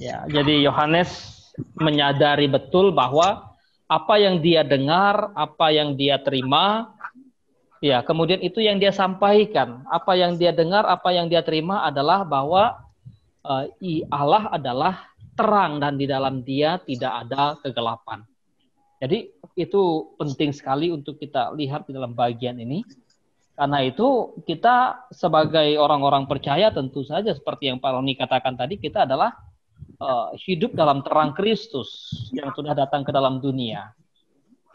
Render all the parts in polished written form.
Ya, jadi Yohanes menyadari betul bahwa apa yang dia dengar, apa yang dia terima, ya, kemudian itu yang dia sampaikan. Apa yang dia dengar, apa yang dia terima adalah bahwa Allah adalah terang dan di dalam dia tidak ada kegelapan. Jadi itu penting sekali untuk kita lihat di dalam bagian ini. Karena itu kita sebagai orang-orang percaya tentu saja seperti yang Pak Roni katakan tadi, kita adalah hidup dalam terang Kristus yang sudah datang ke dalam dunia.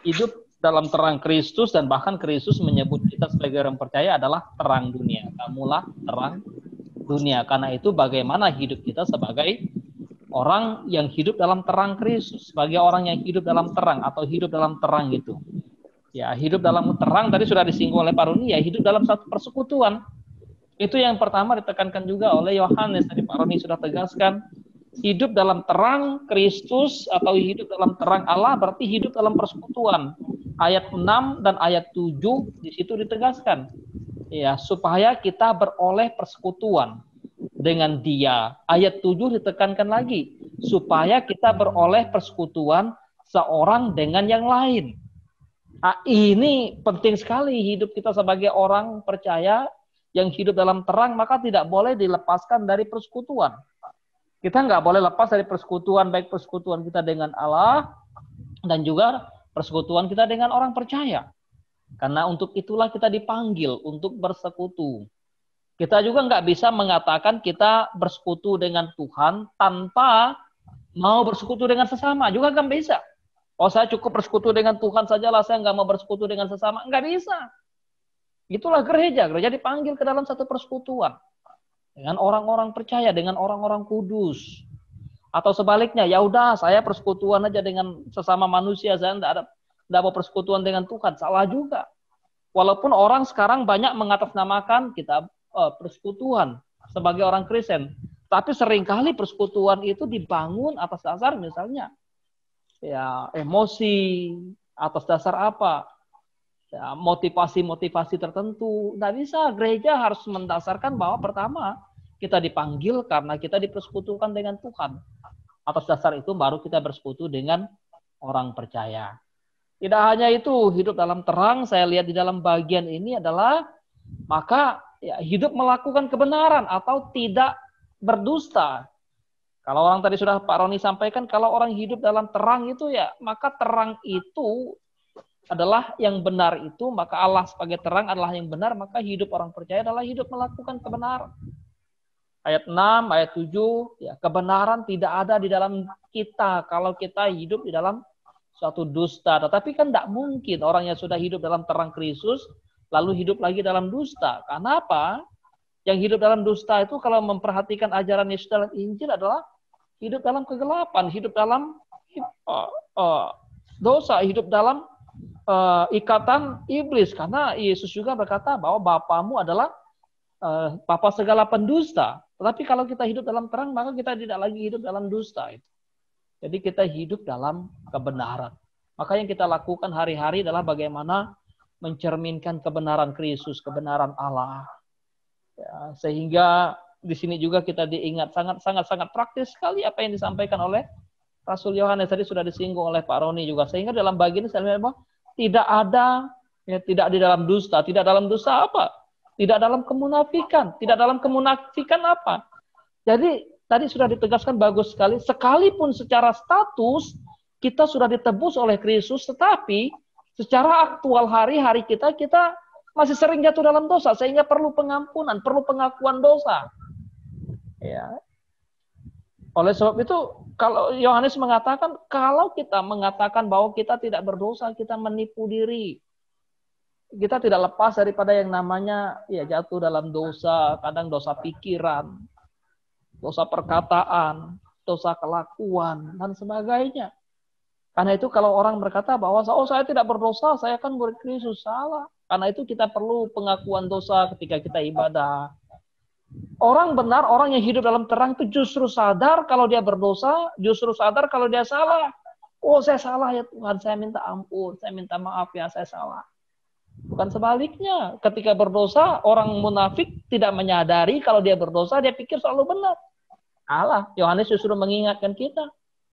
Hidup dalam terang Kristus, dan bahkan Kristus menyebut kita sebagai orang percaya adalah terang dunia. Kamulah terang dunia. Karena itu bagaimana hidup kita sebagai orang yang hidup dalam terang Kristus, sebagai orang yang hidup dalam terang atau hidup dalam terang itu. Ya, hidup dalam terang tadi sudah disinggung oleh Pak Roni, ya hidup dalam satu persekutuan. Itu yang pertama ditekankan juga oleh Yohanes, tadi Pak Roni sudah tegaskan. Hidup dalam terang Kristus atau hidup dalam terang Allah berarti hidup dalam persekutuan. Ayat 6 dan ayat 7 di situ ditegaskan. Ya, supaya kita beroleh persekutuan dengan Dia. Ayat 7 ditekankan lagi, supaya kita beroleh persekutuan seorang dengan yang lain. Nah, ini penting sekali hidup kita sebagai orang percaya yang hidup dalam terang, maka tidak boleh dilepaskan dari persekutuan. Kita nggak boleh lepas dari persekutuan, baik persekutuan kita dengan Allah dan juga persekutuan kita dengan orang percaya. Karena untuk itulah kita dipanggil untuk bersekutu. Kita juga nggak bisa mengatakan kita bersekutu dengan Tuhan tanpa mau bersekutu dengan sesama. Juga nggak bisa. Oh, saya cukup bersekutu dengan Tuhan sajalah, saya nggak mau bersekutu dengan sesama. Nggak bisa. Itulah gereja. Gereja dipanggil ke dalam satu persekutuan. Dengan orang-orang percaya, dengan orang-orang kudus. Atau sebaliknya, ya udah saya persekutuan aja dengan sesama manusia, saya nggak mau persekutuan dengan Tuhan. Salah juga. Walaupun orang sekarang banyak mengatasnamakan kita persekutuan sebagai orang Kristen. Tapi seringkali persekutuan itu dibangun atas dasar misalnya ya emosi, atas dasar apa? Ya, motivasi-motivasi tertentu. Nggak bisa, gereja harus mendasarkan bahwa pertama, kita dipanggil karena kita dipersekutukan dengan Tuhan. Atas dasar itu baru kita bersekutu dengan orang percaya. Tidak hanya itu, hidup dalam terang, saya lihat di dalam bagian ini adalah, maka ya, hidup melakukan kebenaran atau tidak berdusta. Kalau orang tadi sudah Pak Roni sampaikan, kalau orang hidup dalam terang itu ya, maka terang itu adalah yang benar itu, maka Allah sebagai terang adalah yang benar, maka hidup orang percaya adalah hidup melakukan kebenaran. Ayat 6, ayat 7, ya, kebenaran tidak ada di dalam kita kalau kita hidup di dalam suatu dusta. Tetapi kan tidak mungkin orang yang sudah hidup dalam terang Kristus, lalu hidup lagi dalam dusta. Karena apa? Yang hidup dalam dusta itu kalau memperhatikan ajaran Yesus dalam Injil adalah hidup dalam kegelapan, hidup dalam dosa, hidup dalam ikatan iblis. Karena Yesus juga berkata bahwa Bapamu adalah Bapa segala pendusta. Tetapi kalau kita hidup dalam terang, maka kita tidak lagi hidup dalam dusta. Jadi kita hidup dalam kebenaran. Maka yang kita lakukan hari-hari adalah bagaimana mencerminkan kebenaran Kristus, kebenaran Allah. Ya, sehingga di sini juga kita diingat sangat praktis sekali apa yang disampaikan oleh Rasul Yohanes tadi sudah disinggung oleh Pak Roni juga. Sehingga dalam bagian ini saya lihat bahwa tidak ada, ya, tidak di dalam dusta. Tidak dalam dusta apa? Tidak dalam kemunafikan. Tidak dalam kemunafikan apa? Jadi tadi sudah ditegaskan bagus sekali. Sekalipun secara status kita sudah ditebus oleh Kristus, tetapi secara aktual hari-hari kita masih sering jatuh dalam dosa, sehingga perlu pengampunan, perlu pengakuan dosa. Ya. Oleh sebab itu, kalau Yohanes mengatakan, kalau kita mengatakan bahwa kita tidak berdosa, kita menipu diri. Kita tidak lepas daripada yang namanya ya jatuh dalam dosa, kadang dosa pikiran, dosa perkataan, dosa kelakuan, dan sebagainya. Karena itu kalau orang berkata bahwa oh saya tidak berdosa, saya kan murid Kristus, salah. Karena itu kita perlu pengakuan dosa ketika kita ibadah. Orang benar, orang yang hidup dalam terang itu justru sadar kalau dia berdosa, justru sadar kalau dia salah. Oh saya salah ya Tuhan, saya minta ampun, saya minta maaf ya saya salah. Bukan sebaliknya, ketika berdosa, orang munafik tidak menyadari kalau dia berdosa, dia pikir selalu benar. Allah. Yohanes justru mengingatkan kita.